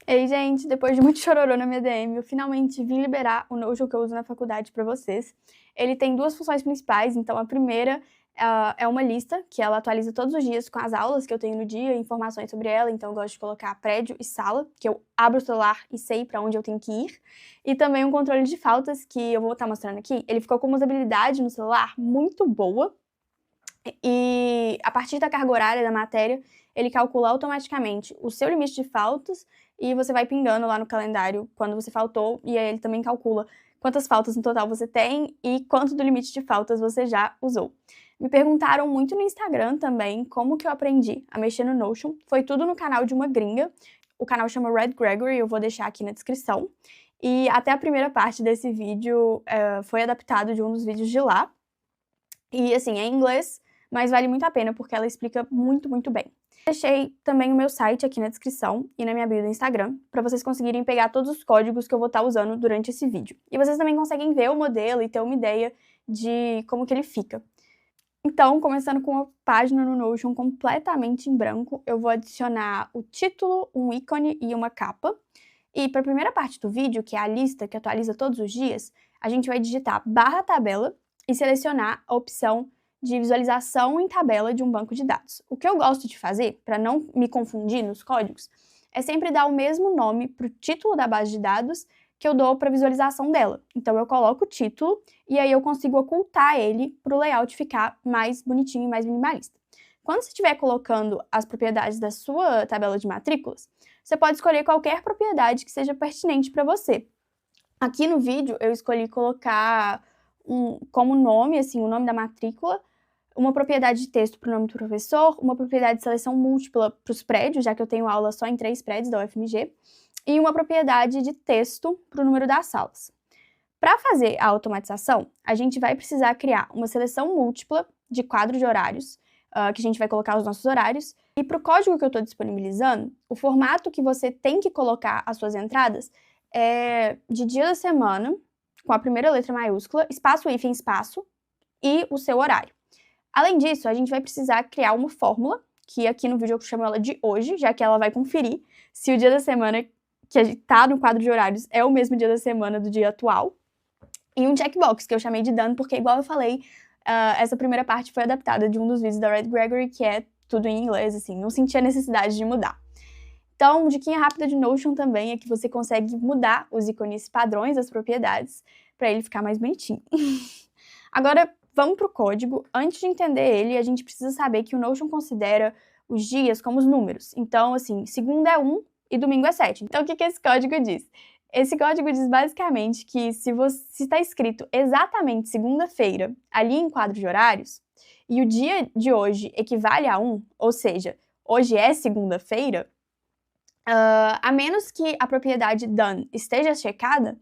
Ei, gente, depois de muito chororô na minha DM, eu finalmente vim liberar o Notion que eu uso na faculdade para vocês. Ele tem duas funções principais, então a primeira é uma lista, que ela atualiza todos os dias com as aulas que eu tenho no dia, informações sobre ela, então eu gosto de colocar prédio e sala, que eu abro o celular e sei para onde eu tenho que ir. E também um controle de faltas, que eu vou estar mostrando aqui. Ele ficou com uma usabilidade no celular muito boa, e a partir da carga horária da matéria, ele calcula automaticamente o seu limite de faltas e você vai pingando lá no calendário quando você faltou, e aí ele também calcula quantas faltas no total você tem e quanto do limite de faltas você já usou. Me perguntaram muito no Instagram também como que eu aprendi a mexer no Notion. Foi tudo no canal de uma gringa. O canal chama Red Gregory, eu vou deixar aqui na descrição. E até a primeira parte desse vídeo foi adaptado de um dos vídeos de lá. E assim, é em inglês, mas vale muito a pena porque ela explica muito, muito bem. Deixei também o meu site aqui na descrição e na minha bio do Instagram, para vocês conseguirem pegar todos os códigos que eu vou estar usando durante esse vídeo. E vocês também conseguem ver o modelo e ter uma ideia de como que ele fica. Então, começando com uma página no Notion completamente em branco, eu vou adicionar o título, um ícone e uma capa. E para a primeira parte do vídeo, que é a lista que atualiza todos os dias, a gente vai digitar /tabela e selecionar a opção de visualização em tabela de um banco de dados. O que eu gosto de fazer, para não me confundir nos códigos, é sempre dar o mesmo nome para o título da base de dados que eu dou para a visualização dela. Então eu coloco o título e aí eu consigo ocultar ele para o layout ficar mais bonitinho e mais minimalista. Quando você estiver colocando as propriedades da sua tabela de matrículas, você pode escolher qualquer propriedade que seja pertinente para você. Aqui no vídeo eu escolhi colocar como nome, assim, o nome da matrícula, uma propriedade de texto para o nome do professor, uma propriedade de seleção múltipla para os prédios, já que eu tenho aula só em 3 prédios da UFMG, e uma propriedade de texto para o número das salas. Para fazer a automatização, a gente vai precisar criar uma seleção múltipla de quadro de horários, que a gente vai colocar os nossos horários, e para o código que eu estou disponibilizando, o formato que você tem que colocar as suas entradas é de dia da semana, com a primeira letra maiúscula, espaço, hífen, espaço, e o seu horário. Além disso, a gente vai precisar criar uma fórmula, que aqui no vídeo eu chamo ela de hoje, já que ela vai conferir se o dia da semana que está no quadro de horários é o mesmo dia da semana do dia atual. E um checkbox, que eu chamei de done, porque igual eu falei, essa primeira parte foi adaptada de um dos vídeos da Red Gregory, que é tudo em inglês, assim, não senti a necessidade de mudar. Então, diquinha rápida de Notion também é que você consegue mudar os ícones padrões das propriedades para ele ficar mais bonitinho. Agora, vamos para o código. Antes de entender ele, a gente precisa saber que o Notion considera os dias como os números. Então, assim, segunda é 1 e domingo é 7. Então, o que esse código diz? Esse código diz basicamente que se está escrito exatamente segunda-feira ali em quadro de horários, e o dia de hoje equivale a 1, ou seja, hoje é segunda-feira, a menos que a propriedade done esteja checada,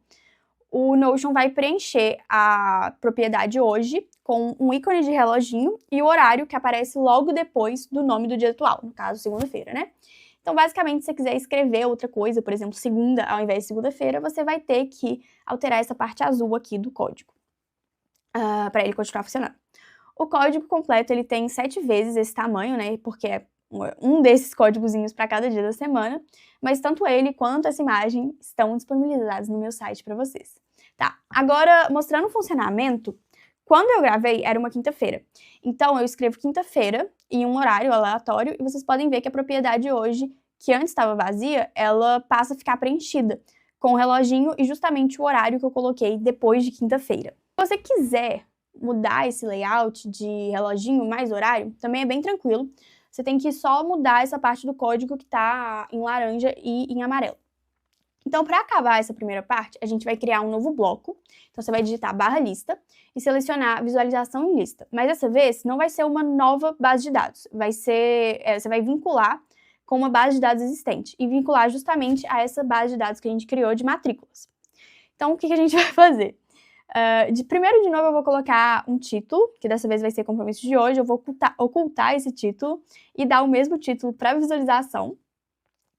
o Notion vai preencher a propriedade hoje com um ícone de reloginho e o horário que aparece logo depois do nome do dia atual, no caso, segunda-feira, né? Então, basicamente, se você quiser escrever outra coisa, por exemplo, segunda ao invés de segunda-feira, você vai ter que alterar essa parte azul aqui do código, para ele continuar funcionando. O código completo, ele tem 7 vezes esse tamanho, né? Porque é um desses códigozinhos para cada dia da semana, mas tanto ele quanto essa imagem estão disponibilizados no meu site para vocês. Tá, agora mostrando o funcionamento, quando eu gravei era uma quinta-feira, então eu escrevo quinta-feira em um horário aleatório e vocês podem ver que a propriedade hoje, que antes estava vazia, ela passa a ficar preenchida com o reloginho e justamente o horário que eu coloquei depois de quinta-feira. Se você quiser mudar esse layout de reloginho mais horário, também é bem tranquilo. Você tem que só mudar essa parte do código que está em laranja e em amarelo. Então, para acabar essa primeira parte, a gente vai criar um novo bloco. Então, você vai digitar /lista e selecionar visualização em lista. Mas dessa vez, não vai ser uma nova base de dados. Você vai vincular com uma base de dados existente e vincular justamente a essa base de dados que a gente criou de matrículas. Então, o que a gente vai fazer? Primeiro, de novo, eu vou colocar um título, que dessa vez vai ser compromisso de hoje. Eu vou ocultar esse título e dar o mesmo título para visualização.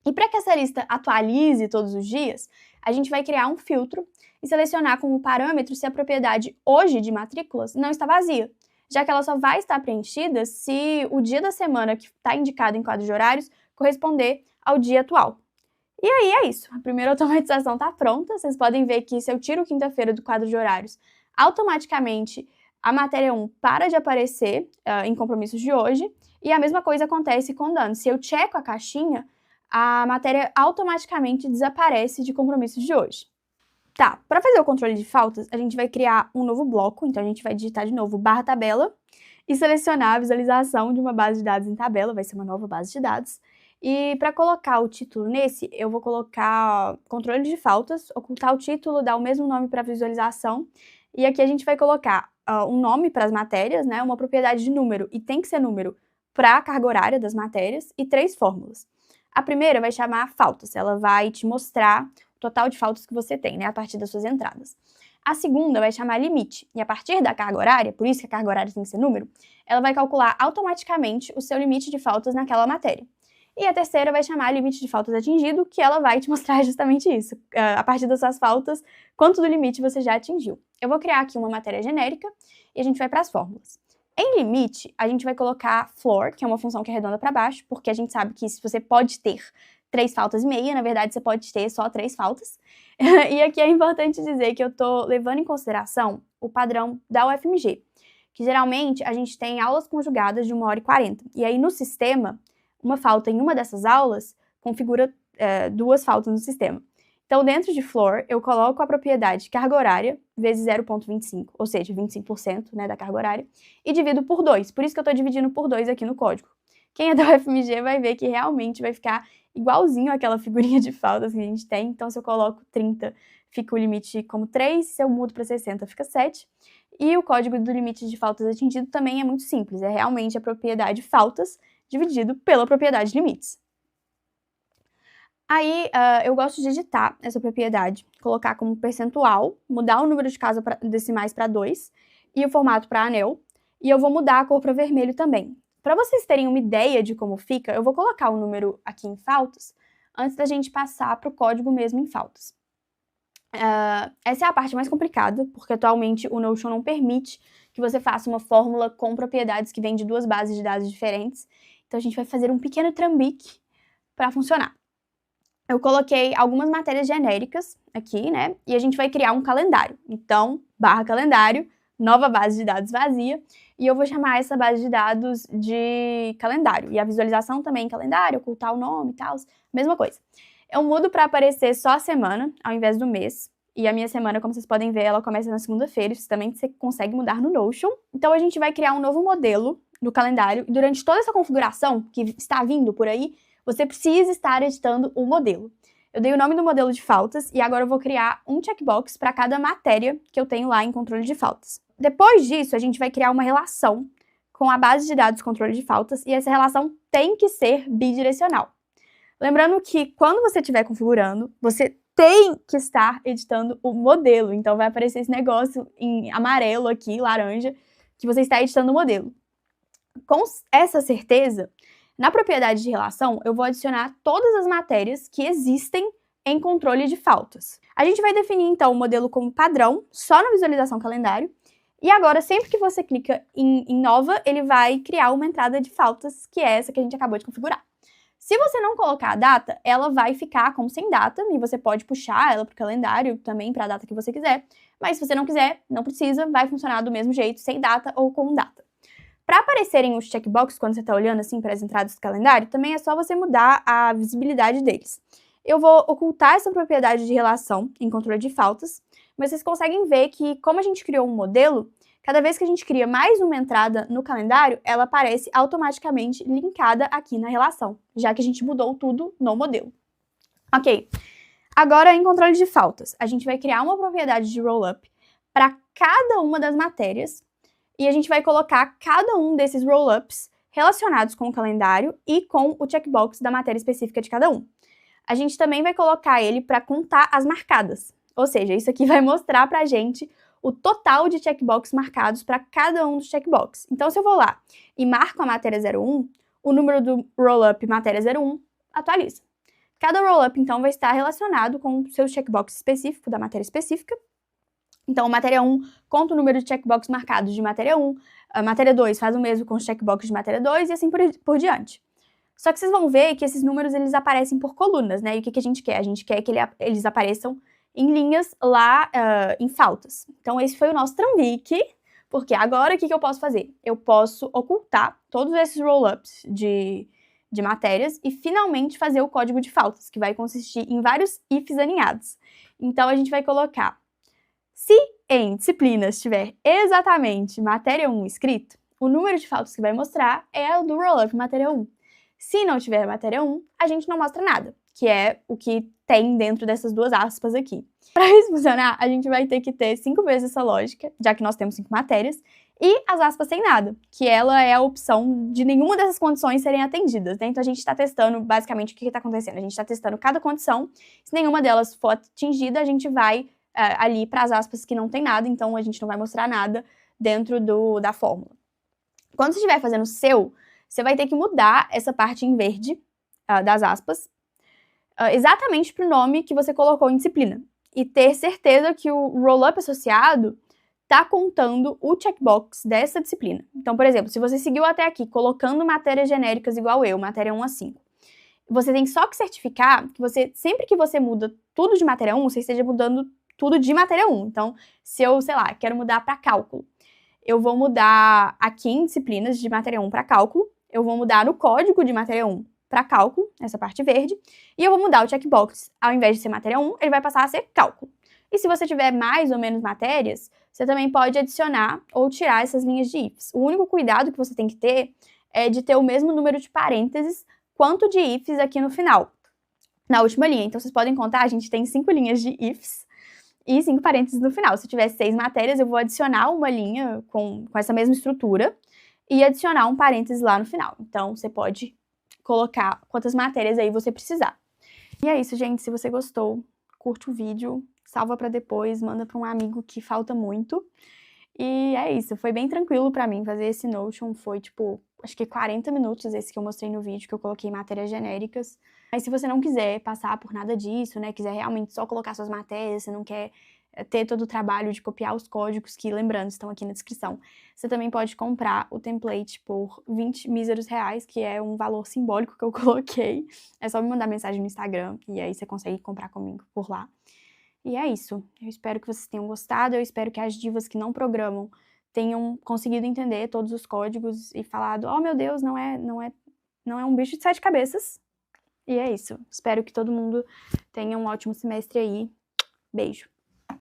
E para que essa lista atualize todos os dias, a gente vai criar um filtro e selecionar como parâmetro se a propriedade hoje de matrículas não está vazia, já que ela só vai estar preenchida se o dia da semana que está indicado em quadro de horários corresponder ao dia atual. E aí é isso, a primeira automatização está pronta, vocês podem ver que se eu tiro quinta-feira do quadro de horários, automaticamente a matéria 1 para de aparecer em compromissos de hoje, e a mesma coisa acontece com dano. Se eu checo a caixinha, a matéria automaticamente desaparece de compromissos de hoje. Tá, para fazer o controle de faltas, a gente vai criar um novo bloco, então a gente vai digitar de novo /tabela e selecionar a visualização de uma base de dados em tabela, vai ser uma nova base de dados. E para colocar o título nesse, eu vou colocar controle de faltas, ocultar o título, dar o mesmo nome para a visualização, e aqui a gente vai colocar um nome para as matérias, né, uma propriedade de número, e tem que ser número para a carga horária das matérias, e 3 fórmulas. A primeira vai chamar faltas, ela vai te mostrar o total de faltas que você tem, né, a partir das suas entradas. A segunda vai chamar limite, e a partir da carga horária, por isso que a carga horária tem que ser número, ela vai calcular automaticamente o seu limite de faltas naquela matéria. E a terceira vai chamar limite de faltas atingido, que ela vai te mostrar justamente isso, a partir das suas faltas, quanto do limite você já atingiu. Eu vou criar aqui uma matéria genérica e a gente vai para as fórmulas. Em limite, a gente vai colocar floor, que é uma função que arredonda para baixo, porque a gente sabe que se você pode ter 3 faltas e meia, na verdade você pode ter só 3 faltas. E aqui é importante dizer que eu estou levando em consideração o padrão da UFMG, que geralmente a gente tem aulas conjugadas de 1h40. E aí no sistema, uma falta em uma dessas aulas configura 2 faltas no sistema. Então, dentro de floor, eu coloco a propriedade carga horária vezes 0,25, ou seja, 25%, né, da carga horária, e divido por 2. Por isso que eu estou dividindo por 2 aqui no código. Quem é da UFMG vai ver que realmente vai ficar igualzinho àquela figurinha de faltas que a gente tem. Então, se eu coloco 30, fica o limite como 3, se eu mudo para 60, fica 7. E o código do limite de faltas atingido também é muito simples, é realmente a propriedade faltas dividido pela propriedade limites. Aí, eu gosto de editar essa propriedade, colocar como percentual, mudar o número de casas decimais para 2 e o formato para anel, e eu vou mudar a cor para vermelho também. Para vocês terem uma ideia de como fica, eu vou colocar o número aqui em faltas, antes da gente passar para o código mesmo em faltas. Essa é a parte mais complicada, porque atualmente o Notion não permite que você faça uma fórmula com propriedades que vêm de 2 bases de dados diferentes, então a gente vai fazer um pequeno trambique para funcionar. Eu coloquei algumas matérias genéricas aqui, né? E a gente vai criar um calendário. Então, /calendário, nova base de dados vazia, e eu vou chamar essa base de dados de calendário. E a visualização também em calendário, ocultar o nome e tal, mesma coisa. Eu mudo para aparecer só a semana, ao invés do mês. E a minha semana, como vocês podem ver, ela começa na segunda-feira, isso também você consegue mudar no Notion. Então, a gente vai criar um novo modelo do calendário, e durante toda essa configuração que está vindo por aí, você precisa estar editando o modelo. Eu dei o nome do modelo de faltas e agora eu vou criar um checkbox para cada matéria que eu tenho lá em controle de faltas. Depois disso, a gente vai criar uma relação com a base de dados controle de faltas e essa relação tem que ser bidirecional. Lembrando que quando você estiver configurando, você tem que estar editando o modelo. Então vai aparecer esse negócio em amarelo aqui, laranja, que você está editando o modelo. Com essa certeza, na propriedade de relação, eu vou adicionar todas as matérias que existem em controle de faltas. A gente vai definir, então, o modelo como padrão, só na visualização calendário, e agora, sempre que você clica em nova, ele vai criar uma entrada de faltas, que é essa que a gente acabou de configurar. Se você não colocar a data, ela vai ficar como sem data, e você pode puxar ela para o calendário também, para a data que você quiser, mas se você não quiser, não precisa, vai funcionar do mesmo jeito, sem data ou com data. Para aparecerem os checkboxes quando você está olhando assim para as entradas do calendário, também é só você mudar a visibilidade deles. Eu vou ocultar essa propriedade de relação em controle de faltas, mas vocês conseguem ver que, como a gente criou um modelo, cada vez que a gente cria mais uma entrada no calendário, ela aparece automaticamente linkada aqui na relação, já que a gente mudou tudo no modelo. Ok, agora em controle de faltas, a gente vai criar uma propriedade de rollup para cada uma das matérias, e a gente vai colocar cada um desses rollups relacionados com o calendário e com o checkbox da matéria específica de cada um. A gente também vai colocar ele para contar as marcadas, ou seja, isso aqui vai mostrar para a gente o total de checkbox marcados para cada um dos checkbox. Então, se eu vou lá e marco a matéria 01, o número do rollup matéria 01 atualiza. Cada rollup, então, vai estar relacionado com o seu checkbox específico da matéria específica. Então, matéria 1 conta o número de checkbox marcados de matéria 1, a matéria 2 faz o mesmo com os checkbox de matéria 2 e assim por diante. Só que vocês vão ver que esses números, eles aparecem por colunas, né? E o que a gente quer? A gente quer que eles apareçam em linhas lá, em faltas. Então, esse foi o nosso trambique, porque agora o que eu posso fazer? Eu posso ocultar todos esses roll-ups de matérias e finalmente fazer o código de faltas, que vai consistir em vários ifs aninhados. Então, a gente vai colocar: se em disciplinas tiver exatamente matéria 1 escrito, o número de faltas que vai mostrar é o do roll-up matéria 1. Se não tiver matéria 1, a gente não mostra nada, que é o que tem dentro dessas duas aspas aqui. Para isso funcionar, a gente vai ter que ter 5 vezes essa lógica, já que nós temos 5 matérias, e as aspas sem nada, que ela é a opção de nenhuma dessas condições serem atendidas, né? Então a gente está testando, basicamente, o que está acontecendo? A gente está testando cada condição, se nenhuma delas for atingida, a gente vai ali para as aspas que não tem nada, então a gente não vai mostrar nada dentro da fórmula. Quando você estiver fazendo o seu, você vai ter que mudar essa parte em verde das aspas exatamente para o nome que você colocou em disciplina. E ter certeza que o roll-up associado está contando o checkbox dessa disciplina. Então, por exemplo, se você seguiu até aqui colocando matérias genéricas igual eu, matéria 1 a 5, você tem só que certificar que você, sempre que você muda tudo de matéria 1, você esteja mudando tudo de matéria 1. Então, se eu, sei lá, quero mudar para cálculo, eu vou mudar aqui em disciplinas de matéria 1 para cálculo, eu vou mudar no código de matéria 1 para cálculo, essa parte verde, e eu vou mudar o checkbox. Ao invés de ser matéria 1, ele vai passar a ser cálculo. E se você tiver mais ou menos matérias, você também pode adicionar ou tirar essas linhas de ifs. O único cuidado que você tem que ter é de ter o mesmo número de parênteses quanto de ifs aqui no final, na última linha. Então, vocês podem contar, a gente tem 5 linhas de ifs e 5 parênteses no final. Se tiver 6 matérias, eu vou adicionar uma linha com essa mesma estrutura e adicionar um parênteses lá no final. Então, você pode colocar quantas matérias aí você precisar. E é isso, gente. Se você gostou, curte o vídeo, salva para depois, manda para um amigo que falta muito. E é isso, foi bem tranquilo para mim fazer esse Notion, foi tipo, acho que 40 minutos esse que eu mostrei no vídeo, que eu coloquei matérias genéricas. Mas se você não quiser passar por nada disso, né, quiser realmente só colocar suas matérias, você não quer ter todo o trabalho de copiar os códigos, que, lembrando, estão aqui na descrição, você também pode comprar o template por 20 míseros reais, que é um valor simbólico que eu coloquei. É só me mandar mensagem no Instagram, e aí você consegue comprar comigo por lá. E é isso. Eu espero que vocês tenham gostado, eu espero que as divas que não programam tenham conseguido entender todos os códigos e falado: oh meu Deus, não é um bicho de 7 cabeças. E é isso. Espero que todo mundo tenha um ótimo semestre aí. Beijo.